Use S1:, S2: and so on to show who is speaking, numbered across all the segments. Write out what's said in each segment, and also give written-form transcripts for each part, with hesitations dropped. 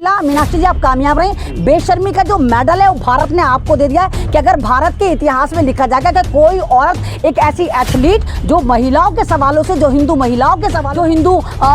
S1: मीनाक्षी जी, आप कामयाब रहे। बेशर्मी का जो मेडल है वो भारत ने आपको दे दिया है कि अगर भारत के इतिहास में लिखा जाएगा कि कोई औरत एक ऐसी एथलीट जो महिलाओं के सवालों से, जो हिंदू महिलाओं के सवाल, जो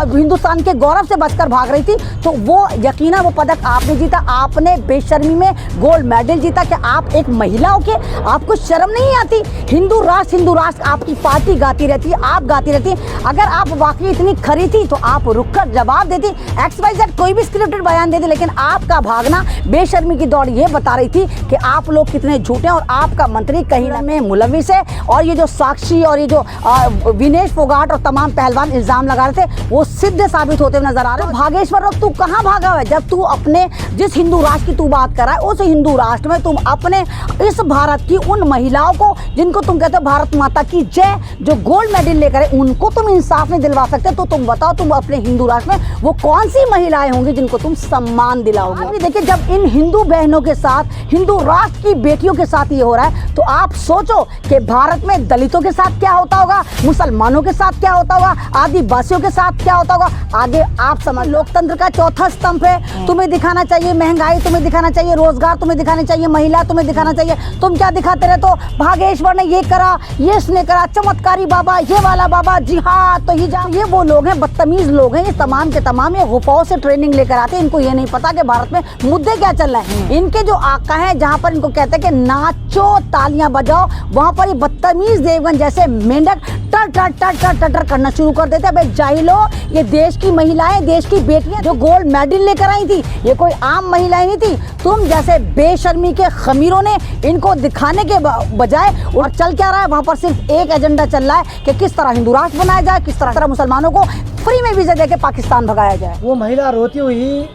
S1: हिंदुस्तान के गौरव से बचकर भाग रही थी, तो वो यकीनन वो पदक आपने जीता। आपने बेशर्मी में गोल्ड मेडल जीता कि आप एक महिला हो के आपको शर्म नहीं आती। हिंदू राष्ट्र आपकी पार्टी गाती रहती है, आप गाती रहती है। अगर आप वाकई इतनी खरी थी तो आप रुककर जवाब देती। XYZ कोई भी स्क्रिप्टेड बयान दे दी, लेकिन आपका भागना बेशर्मी की दौड़ ये बता रही थी कि आप लोग कितने झूठे हैं और आपका मंत्री कहीं ना में मुलविस है। और ये जो साक्षी और ये जो विनेश फोगाट और तमाम पहलवान इल्जाम लगा रहे थे वो सिद्ध साबित होते हुए नजर आ रहे हैं। भागेश्वर, तू कहाँ भागा हुआ है? जब तू अपने जिस हिंदू राष्ट्र की तू बात कर रहा है उस हिंदू राष्ट्र में तुम अपने इस भारत की उन महिलाओं को जिनको तुम कहते हो भारत माता की जय, जो गोल्ड मेडल लेकर है, उनको तुम इंसाफ नहीं दिलवा सकते। तो तुम बताओ, तुम अपने हिंदू राष्ट्र में वो कौन सी महिलाएं होंगी जिनको तुम सम्मान दिलाओगे? अभी देखिए, जब इन हिंदू बहनों के साथ, हिंदू राष्ट्र की बेटियों के साथ ये हो रहा है, तो आप सोचो कि भारत में दलितों के साथ क्या होता होगा, मुसलमानों के साथ क्या होता होगा, आदिवासियों के साथ क्या होता होगा। आगे आप समझ, लोकतंत्र का चौथा स्तंभ है। तुम्हें दिखाना चाहिए महंगाई, तुम्हें दिखाना चाहिए रोजगार, तुम्हें दिखाना चाहिए महिला, तुम्हें दिखाना चाहिए। तुम क्या दिखाते रहे? तो भागेश्वर ने ये करा, ये इसने करा, चमत्कारी बाबा, ये वाला बाबा, जिहाद, तो ये वो लोग हैं, बदतमीज लोग हैं। ये तमाम के तमाम ये गुफाओं से ट्रेनिंग लेकर आते हैं। इनको ये नहीं पता कि भारत में मुद्दे क्या चल रहे हैं। इनके जो आका हैं, जहां पर इनको कहते हैं कि नाचो तालियां बजाओ, वहां पर ये बदतमीज देवगन जैसे मेंढक टर टर टर टर टर टर करना शुरू कर देते हैं। भाई जाहिलो, ये देश की महिलाएं, देश की बेटियां जो गोल्ड मेडल लेकर आई थी, ये कोई आम महिलाएं नहीं थी। तुम जैसे बेशर्मी के खमीरों ने इनको दिखाने के बजाय, और चल क्या रहा है वहां पर, सिर्फ एक एजेंडा चल रहा है कि किस तरह हिंदू राष्ट्र बनाया जाए, किस तरह मुसलमानों को फ्री में वीजा देके पाकिस्तान भगाया जाए।
S2: वो महिला रोती हुई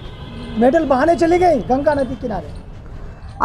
S2: मेडल बहाने चली गई गंगा नदी किनारे।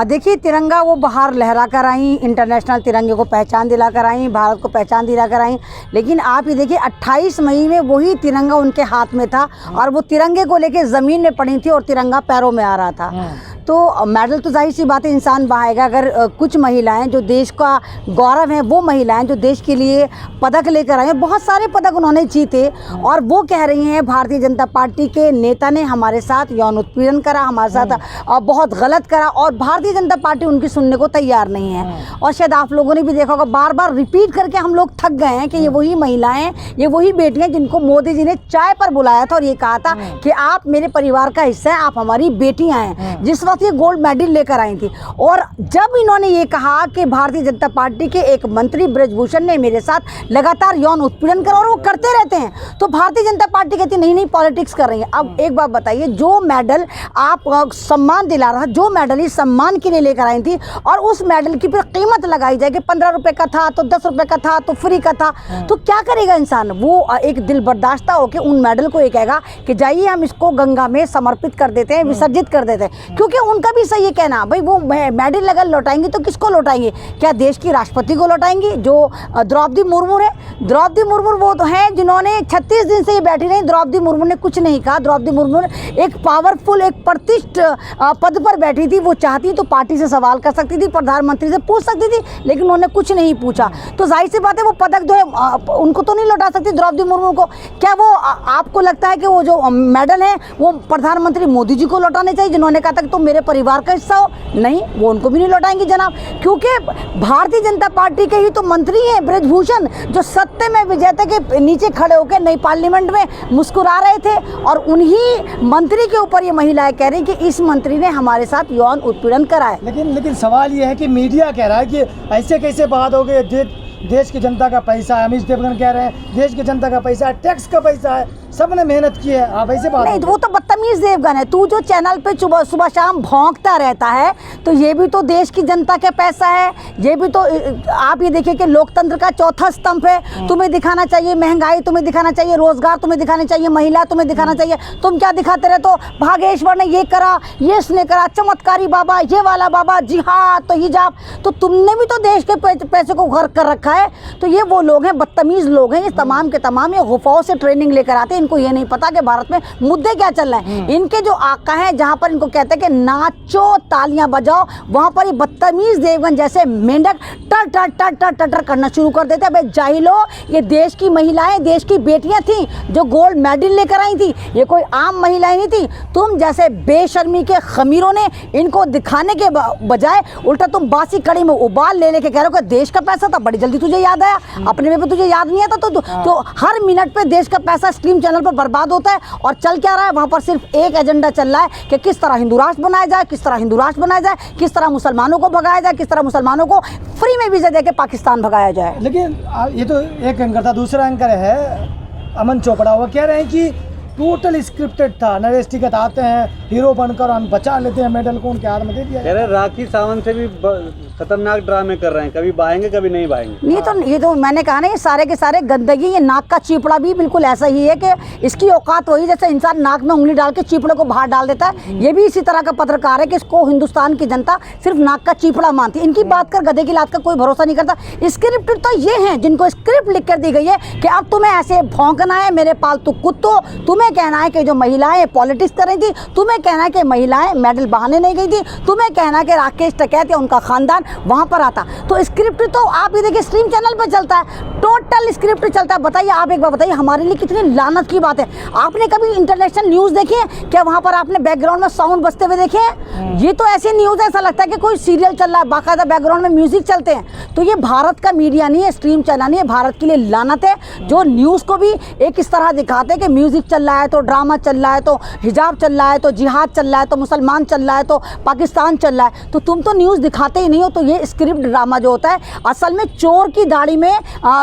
S1: देखिए, तिरंगा वो बाहर लहरा कर आई, इंटरनेशनल तिरंगे को पहचान दिला कर आई, भारत को पहचान दिला कर आई। लेकिन आप ये देखिए, 28 मई में वही तिरंगा उनके हाथ में था और वो तिरंगे को लेके ज़मीन में पड़ी थी और तिरंगा पैरों में आ रहा था। तो मेडल तो जाहिर सी बात है इंसान बहाएगा। अगर कुछ महिलाएं जो देश का गौरव हैं, वो महिलाएं जो देश के लिए पदक लेकर आई हैं, बहुत सारे पदक उन्होंने जीते, और वो कह रही हैं भारतीय जनता पार्टी के नेता ने हमारे साथ यौन उत्पीड़न करा, हमारे साथ बहुत गलत करा, और भारतीय जनता पार्टी उनकी सुनने को तैयार नहीं है। और शायद आप लोगों ने भी देखा होगा, बार बार रिपीट करके हम लोग थक गए हैं कि ये वही महिलाएं, ये वही बेटियां जिनको मोदी जी ने चाय पर बुलाया था और ये कहा था कि आप मेरे परिवार का हिस्सा हैं, आप हमारी बेटियां हैं, जिस वक्त ये गोल्ड मेडल लेकर आई थी। और जब इन्होंने ये कहा कि भारतीय जनता पार्टी के एक मंत्री ब्रजभूषण ने मेरे साथ लगातार यौन उत्पीड़न करा, और वो करते रहते हैं, तो भारतीय जनता पार्टी कहती नहीं नहीं, पॉलिटिक्स कर रही है। अब एक बात बताइए, जो मेडल आप सम्मान दिला रहा, जो मेडल इस सम्मान के लिए लेकर आई थी, और उस मेडल की फिर कीमत लगाई जाए कि 15 रुपए का था, तो 10 रुपए का था, तो फ्री का था, तो क्या करेगा इंसान? वो एक दिल बर्दाश्ता होकर उन मेडल को ये कहेगा कि जाइए हम इसको गंगा में समर्पित कर देते हैं, विसर्जित कर देते हैं। क्योंकि उनका भी सही है कहना, भाई वो मेडल अगर लौटाएंगे तो किसको लौटाएंगे? क्या देश की राष्ट्रपति को लौटाएंगे जो द्रौपदी मुर्मू है? द्रौपदी मुर्मू वो तो है जिन्होंने 36 दिन से ये बैठी रही। द्रौपदी मुर्मू ने कुछ नहीं कहा। द्रौपदी मुर्मू ने एक पावरफुल, एक प्रतिष्ठित पद पर बैठी थी। वो चाहती तो पार्टी से सवाल कर सकती थी, प्रधानमंत्री से पूछ सकती थी, लेकिन उन्होंने कुछ नहीं पूछा। तो जाहिर सी बात है वो पदक जो है उनको तो नहीं लौटा सकती द्रौपदी मुर्मू को। क्या वो आपको लगता है कि वो जो मेडल है वो प्रधानमंत्री मोदी जी को लौटाने चाहिए, जिन्होंने कहा था कि तुम मेरे परिवार का हिस्सा हो? नहीं, वो उनको भी नहीं लौटाएंगे जनाब, क्योंकि भारतीय जनता पार्टी के ही तो मंत्री हैं ब्रजभूषण, जो सत्य में विजेता के नीचे खड़े होकर नई पार्लियामेंट में मुस्कुरा रहे थे, और उन्हीं मंत्री के ऊपर ये महिलाएं कह रही कि इस मंत्री ने हमारे साथ यौन उत्पीड़न करा है।
S2: लेकिन सवाल ये है कि मीडिया कह रहा है कि ऐसे कैसे बात हो गई, देश की जनता का पैसा है। अमित देवगन कह रहे हैं देश की जनता का पैसा है, टैक्स का पैसा है, सबने मेहनत की है, आप ऐसे बात
S1: नहीं, वो तो बदतमीज देवगन है। तू जो चैनल पे सुबह शाम भौंकता रहता है, तो ये भी तो देश की जनता का पैसा है। ये भी तो आप ये देखिए कि लोकतंत्र का चौथा स्तंभ है। तुम्हें दिखाना चाहिए महंगाई, तुम्हें दिखाना चाहिए रोजगार, तुम्हें दिखाना चाहिए महिला, तुम्हें दिखाना चाहिए। तुम क्या दिखाते रहे? तो भागेश्वर ने ये करा, ये इसने करा, चमत्कारी बाबा, ये वाला बाबा, जिहाद, तो हिजाब, तो तुमने भी तो देश के पैसे को गर्क कर रखा है। तो ये वो लोग हैं, बदतमीज लोग हैं, ये तमाम के तमाम ये गुफाओं से ट्रेनिंग लेकर आते हैं। इनको ये नहीं पता कि भारत में मुद्दे क्या चल रहे हैं। इनके जो आका हैं, जहाँ पर इनको कहते हैं कि नाचो तालियां बजाओ, वहाँ पर ये बदतमीज देवगन जैसे मेंढक टर टर टर टर टर टर करना शुरू कर देते हैं। भाई जाहिलो, ये देश की महिलाएं, देश की बेटियां थी जो गोल्ड मेडल लेकर आई थी, ये कोई आम महिलाएं नहीं थी। तुम जैसे बेशर्मी के खमीरों ने इनको दिखाने के बजाय उल्टा तुम बासी कड़ी में उबाल ले लेके कह रहे हो कि देश का पैसा था, बड़ी जल्दी तुझे याद आया, अपने में भी तुझे याद नहीं आता। तो हर मिनट पे देश का पैसा स्ट्रीम चैनल पर बर्बाद होता है। और चल क्या रहा है वहाँ पर? सिर्फ एक एजेंडा चल रहा है कि किस तरह हिंदू राष्ट्र बनाया जाए, किस तरह हिंदू राष्ट्र बनाया जाए, किस तरह मुसलमानों को भगाया जाए, किस तरह मुसलमानों को फ्री में वीज़ा देके पाकिस्तान भगाया जाए।
S2: लेकिन ये तो एक एंकर था, दूसरा एंकर है अमन चोपड़ा, वो कह रहे हैं कि टोटल स्क्रिप्टेड था, नरेश टिकट आते हैं हीरो बनकर हम बचा लेते हैं मेडल को, उनके हाथ में दे दिया।
S3: कह रहे राखी सावंत से भी खतरनाक ड्रामे कर रहे हैं, कभी बहाएंगे कभी नहीं बहाएंगे।
S1: नहीं तो ये तो मैंने कहा ना, ये सारे के सारे गंदगी, ये नाक का चीपड़ा भी बिल्कुल ऐसा ही है कि इसकी औकात वही जैसे इंसान नाक में उंगली डाल के चीपड़े को बाहर डाल देता है, ये भी इसी तरह का पत्रकार है कि इसको हिंदुस्तान की जनता सिर्फ नाक का चीपड़ा मानती है। इनकी बात कर गधे की लात का कोई भरोसा नहीं करता। स्क्रिप्ट तो ये हैं जिनको स्क्रिप्ट लिख कर दी गई है कि अब तुम्हें ऐसे भौंकना है मेरे पालतू कुत्तों, तुम्हें कहना है कि जो महिलाएं पॉलिटिक्स कर रही थी, तुम्हें कहना है कि महिलाएं मेडल बहाने नहीं गई थी, तुम्हें कहना है कि राकेश टिकैत या उनका खानदान वहां पर आता। तो स्क्रिप्ट तो आप ये देखिए स्ट्रीम चैनल पर चलता है, टोटल स्क्रिप्ट चलता है। बताइए आप एक बार बताइए, हमारे लिए कितनी लानत की बात है। आपने कभी इंटरनेशनल न्यूज़ देखी है क्या? वहाँ पर आपने बैकग्राउंड में साउंड बजते हुए देखे हैं? ये तो ऐसी न्यूज़ है, ऐसा लगता है कि कोई सीरियल चल रहा है, बाकायदा बैकग्राउंड में म्यूजिक चलते हैं। तो ये भारत का मीडिया नहीं है, स्ट्रीम चैनल नहीं है, भारत के लिए लानत है जो न्यूज़ को भी एक इस तरह दिखाते हैं कि म्यूजिक चल रहा है तो ड्रामा चल रहा है, तो हिजाब चल रहा है, तो जिहाद चल रहा है, तो मुसलमान चल रहा है, तो पाकिस्तान चल रहा है। तो तुम तो न्यूज़ दिखाते ही नहीं हो। तो ये स्क्रिप्ट ड्रामा जो होता है, असल में चोर की दाढ़ी में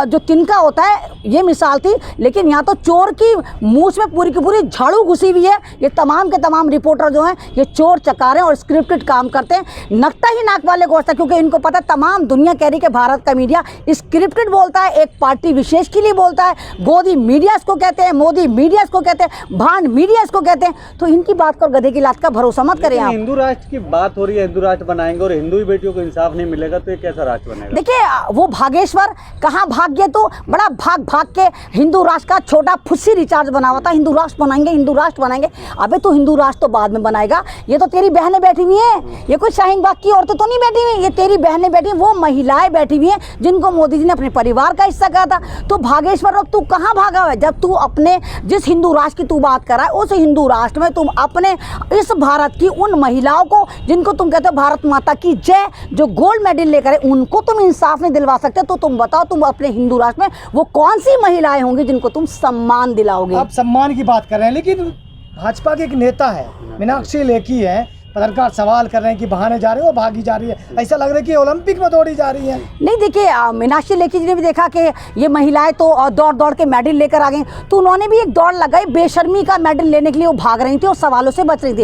S1: जो तिनका होता है, ये मिसाल थी, लेकिन यहाँ तो चोर की मूछ में पूरी की पूरी झाड़ू घुसी हुई है। ये तमाम के तमाम रिपोर्टर जो हैं ये चोर चकारे और स्क्रिप्टेड काम करते हैं। नकता ही नाक वाले को होता है, क्योंकि इनको पता तमाम दुनिया कह रही कि भारत का मीडिया स्क्रिप्टेड बोलता है, एक पार्टी विशेष के लिए बोलता है। गोदी मीडिया इसको कहते हैं, मोदी मीडिया इसको कहते हैं, भांड मीडिया इसको कहते हैं। तो इनकी बात को गधे की लात का भरोसा मत करें आप।
S3: हिंदू राष्ट्र की बात हो रही है, हिंदू राष्ट्र बनाएंगे और हिंदू ही बेटियों को इंसाफ नहीं मिलेगा तो ये कैसा राष्ट्र बनेगा?
S1: देखिए वो भागेश्वर कहाँ भाग गया, तो बड़ा भाग के हिंदू राष्ट्र का छोटा फुस्सी रिचार्ज बना हुआ था, हिंदू राष्ट्र बनाएंगे, हिंदू राष्ट्र बनाएंगे। अबे तो हिंदू राष्ट्र तो बाद में बनाएगा, ये तो तेरी बहनें बैठी हुई हैं, ये कोई शाहीन बाग की औरतें तो नहीं बैठी हुई, ये तेरी बहनें बैठी, वो महिलाएं बैठी हुई हैं जिनको मोदी जी ने अपने परिवार का हिस्सा कहा था। तो भागेश्वर अब तू कहाँ भागा हुआ है? जब तू अपने जिस हिंदू राष्ट्र की तू बात कर रहा है, उस हिंदू राष्ट्र में तुम अपने इस भारत की उन महिलाओं को जिनको तुम कहते हो भारत माता की जय, जो गोल्ड मेडल लेकर उनको तुम इंसाफ नहीं दिलवा सकते। तो तुम बताओ, तुम अपने हिंदू राष्ट्र में वो कौन सी महिलाएं होंगी जिनको तुम सम्मान दिलाओगे?
S2: आप सम्मान की बात कर रहे हैं, लेकिन भाजपा के एक नेता है मीनाक्षी लेखी है, पत्रकार सवाल कर रहे हैं कि बहाने जा रहे हो, भागी जा रही है, ऐसा लग रहा है कि ओलंपिक में दौड़ी जा रही है।
S1: नहीं देखिए, मीनाक्षी लेखी जी ने भी देखा कि ये महिलाएं तो दौड़ दौड़ के मेडल लेकर आ गई, तो उन्होंने भी एक दौड़ लगाई बेशर्मी का मेडल लेने के लिए। वो भाग रही थी और सवालों से बच रही थी।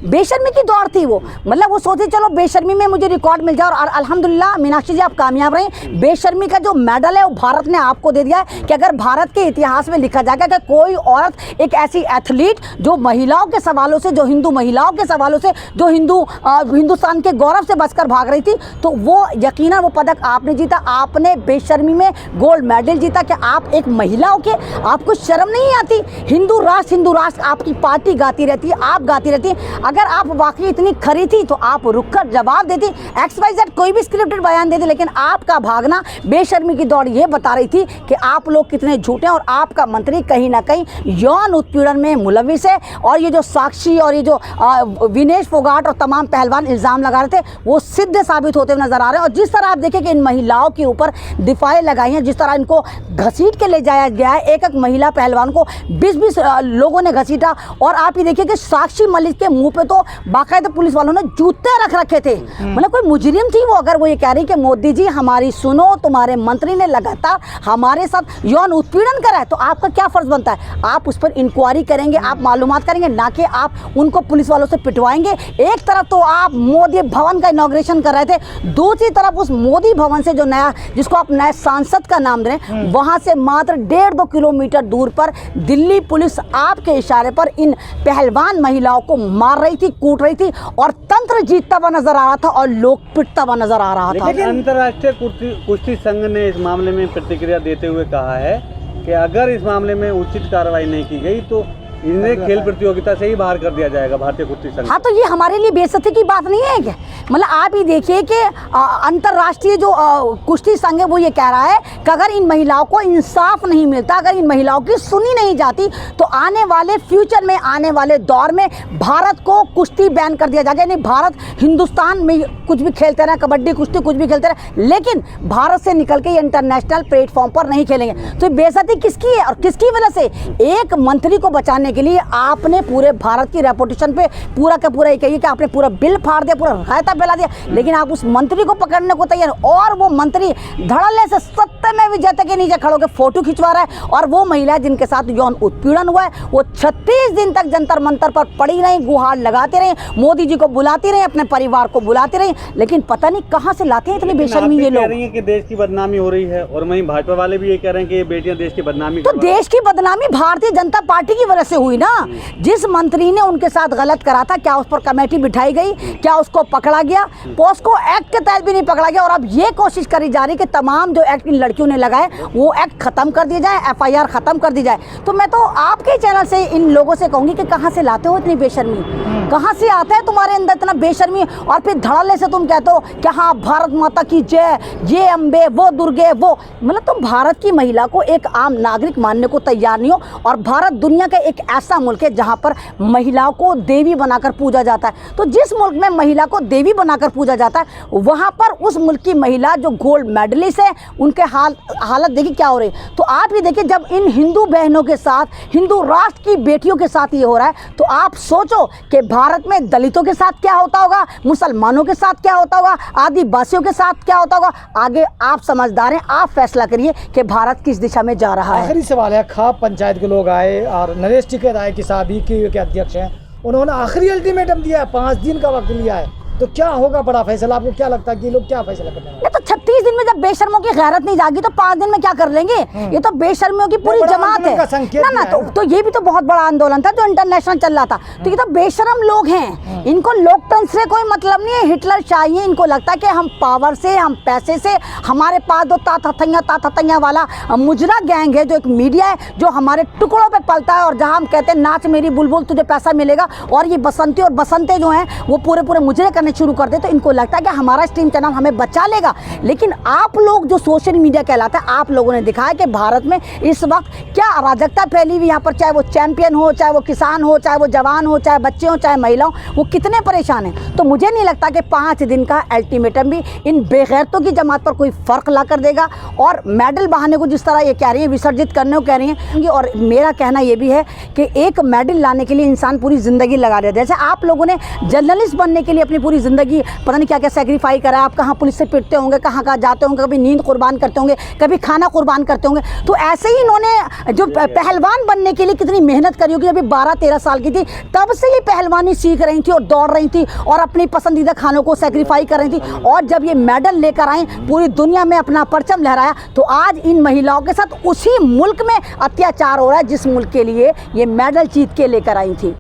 S1: बेशर्मी की दौड़ थी वो, मतलब वो सोचे चलो बेशर्मी में मुझे रिकॉर्ड मिल जाए, और अल्हम्दुलिल्लाह मीनाक्षी जी आप कामयाब रही। बेशर्मी का जो मेडल है वो भारत ने आपको दे दिया है कि अगर भारत के इतिहास में लिखा जाएगा कि कोई औरत, एक ऐसी एथलीट जो महिलाओं के सवालों से, जो हिंदू महिलाओं के सवालों से, जो हिंदुस्तान के गौरव से बचकर भाग रही थी, तो वो यकीनन वो पदक आपने जीता। आपने बेशर्मी में गोल्ड मेडल जीता। कि आप एक महिला हो के आपको शर्म नहीं आती? हिंदू राष्ट्र आपकी पार्टी गाती रहती है, आप गाती रहती है। अगर आप वाकई इतनी खरी थी तो आप रुककर जवाब देती, XYZ कोई भी स्क्रिप्टेड बयान देती, लेकिन आपका भागना, बेशर्मी की दौड़ ये बता रही थी कि आप लोग कितने झूठे हैं और आपका मंत्री कहीं ना कहीं यौन उत्पीड़न में मुलविस है। और ये जो साक्षी और ये जो विनेश फोगाट और तमाम पहलवान इल्ज़ाम लगा रहे थे वो सिद्ध साबित होते हुए नजर आ रहे हैं। और जिस तरह आप देखें कि इन महिलाओं के ऊपर दिफाएं लगाई हैं, जिस तरह इनको घसीट के ले जाया गया है, एक एक महिला पहलवान को 20-20 लोगों ने घसीटा। और आप ये देखिए कि साक्षी मलिक के मुंह पे तो बाकायदा पुलिस वालों ने जूते रख रखे थे, मतलब कोई मुजरिम थी वो। अगर वो ये कह रही कि मोदी जी हमारी सुनो, तुम्हारे मंत्री ने लगातार हमारे साथ यौन उत्पीड़न करा है, तो आपका क्या फर्ज बनता है? आप उस पर इंक्वायरी करेंगे, आप मालूमात करेंगे, ना कि आप उनको पुलिस वालों से पिटवाएंगे। एक तरफ तो आप मोदी भवन का इनॉग्रेशन कर रहे थे, दूसरी तरफ उस मोदी भवन से जो नया, जिसको आप नए सांसद का नाम दे रहे हैं, वहां से मात्र 1.5-2 किलोमीटर दूर पर दिल्ली पुलिस आपके इशारे पर इन पहलवान महिलाओं को मार रही थी, कूट रही थी, और तंत्र जीतता हुआ नजर आ रहा था और लोग पिटता हुआ नजर आ रहा था।
S3: लेकिन अंतर्राष्ट्रीय कुश्ती संघ ने इस मामले में प्रतिक्रिया देते हुए कहा है कि अगर इस मामले में उचित कार्रवाई नहीं की गई तो इन्हें खेल प्रतियोगिता से ही बाहर कर दिया जाएगा भारतीय कुश्ती संघ।
S1: हाँ, तो ये हमारे लिए बेइज्जती की बात नहीं है क्या? मतलब आप ही देखिए कि अंतर्राष्ट्रीय जो कुश्ती संघ है वो ये कह रहा है कि अगर इन महिलाओं को इंसाफ नहीं मिलता, अगर इन महिलाओं की सुनी नहीं जाती तो आने वाले फ्यूचर में, आने वाले दौर में भारत को कुश्ती बैन कर दिया जाएगा। यानी भारत हिंदुस्तान में कुछ भी खेलते रहे, कबड्डी कुश्ती कुछ भी खेलते रहे, लेकिन भारत से निकल के ये इंटरनेशनल प्लेटफॉर्म पर नहीं खेलेंगे। तो बेइज्जती किसकी है और किसकी वजह से? एक मंत्री को बचाने के लिए आपने पूरे भारत की रेपुटेशन पे पूरा का पूरा ये कहिए कि आपने पूरा बिल फाड़ दिया, पूरा रायता फैला दिया, लेकिन आप उस मंत्री को पकड़ने को तैयार, और वो मंत्री धड़ल्ले से सत्य में विजेता के नीचे खड़े होकर फोटो खिंचवा रहा है। और वो महिला जिनके साथ यौन उत्पीड़न हुआ है वो 36 दिन तक जंतर मंतर पर पड़ी रही, गुहार लगाते रहे, मोदी जी को बुलाती रही, अपने परिवार को बुलाते रहे, लेकिन पता नहीं कहां से लाते हैं इतनी बेशर्मी ये लोग।
S3: कह रही हैं कि देश की बदनामी हो रही है और वहीं भाजपा वाले भी ये कह रहे हैं कि ये बेटियां देश की बदनामी।
S1: तो देश की बदनामी भारतीय जनता पार्टी की वजह से हुई ना। जिस मंत्री ने उनके साथ गलत करा था, क्या उस पर कमेटी बिठाई गई? क्या उसको पकड़ा गया? पोस्को एक्ट के तहत भी नहीं पकड़ा गया। और अब ये कोशिश करी जा रही कि तमाम जो एक्ट इन लड़कियों ने लगाए वो एक्ट खत्म कर दिए जाए, FIR खत्म कर दी जाए। तो मैं तो आपके चैनल से इन लोगों से कहूंगी कि कहां से लाते हो इतनी बेशर्मी? कहां से आता है तुम्हारे अंदर इतना बेशर्मी? और फिर धड़ल्ले से तुम कहते हो कि हाँ भारत माता की जय, ये अम्बे, वो दुर्गे, वो, मतलब तुम भारत की महिला को एक आम नागरिक मानने को तैयार नहीं हो। और भारत दुनिया का एक ऐसा मुल्क है जहां पर महिलाओं को देवी बनाकर पूजा जाता है। तो जिस मुल्क में महिला को देवी बनाकर पूजा जाता है वहां पर उस मुल्क की महिला जो गोल्ड मेडलिस्ट है उनके हालत देखिए क्या हो रही है। तो आप ही देखिए जब इन हिंदू बहनों के साथ, हिंदू राष्ट्र की बेटियों के साथ ये हो रहा है तो आप सोचो कि भारत में दलितों के साथ क्या होता होगा, मुसलमानों के साथ क्या होता होगा, आदिवासियों के साथ क्या होता होगा। आगे आप समझदार हैं, आप फैसला करिए कि भारत किस दिशा में जा रहा है।
S2: आखिरी सवाल है, खाप पंचायत के लोग आए और नरेश टिकैत आए कि साहब के अध्यक्ष हैं, उन्होंने आखिरी अल्टीमेटम दिया है, 5 दिन का वक्त लिया है, तो क्या होगा बड़ा फैसला? आपको क्या लगता है कि लोग क्या फैसला करने वाले?
S1: तो 36 दिन में जब बेशर्मों की गैरत नहीं जागी तो 5 दिन में क्या कर लेंगे? ये तो बेशर्मियों की पूरी जमात है ना। तो ये भी तो बहुत बड़ा आंदोलन था जो इंटरनेशनल चल रहा था। तो ये तो बेशर्म लोग हैं, इनको लोकतंत्र से कोई मतलब नहीं है, हिटलर चाहिए। इनको लगता है कि हम पावर से, हम पैसे से, हमारे पास दो तातथैया वाला मुजरा गैंग है जो एक मीडिया है जो हमारे टुकड़ों पे पलता है, और जहां हम कहते हैं नाच मेरी बुलबुल तुझे पैसा मिलेगा, और ये बसंती और बसंते जो हैं वो पूरे मुजरे करने शुरू कर दे। तो इनको लगता है कि हमारा स्ट्रीम चैनल हमें बचा लेगा। लेकिन आप लोग जो सोशल मीडिया कहलाता है, आप लोगों ने दिखाया कि भारत में इस वक्त क्या अराजकता फैली हुई। यहाँ पर चाहे वो चैंपियन हो, चाहे वो किसान हो, चाहे वो जवान हो, चाहे बच्चे हो, चाहे महिला हो, वो कितने परेशान हैं। तो मुझे नहीं लगता कि 5 दिन का अल्टीमेटम भी इन बेगैरतों की जमात पर कोई फ़र्क ला कर देगा। और मेडल बहाने को जिस तरह ये कह रही है, विसर्जित करने को कह रही हैं। और मेरा कहना ये भी है कि एक मेडल लाने के लिए इंसान पूरी ज़िंदगी लगा देता है। जैसे आप लोगों ने जर्नलिस्ट बनने के लिए अपनी पूरी ज़िंदगी पता नहीं क्या क्या सेक्रीफाई करा है। आप कहाँ पुलिस से पिटते होंगे, कहाँ जाते होंगे, कभी नींद कुर्बान करते होंगे, कभी खाना कुर्बान करते होंगे। तो ऐसे ही इन्होंने जो पहलवान बनने के लिए कितनी मेहनत करी होगी। जब 12-13 साल की थी तब से ये पहलवानी सीख रही थी और दौड़ रही थी और अपनी पसंदीदा खानों को सेक्रीफाई कर रही थी। और जब ये मेडल लेकर आई, पूरी दुनिया में अपना परचम लहराया, तो आज इन महिलाओं के साथ उसी मुल्क में अत्याचार हो रहा है जिस मुल्क के लिए ये मेडल जीत के लेकर आई थी।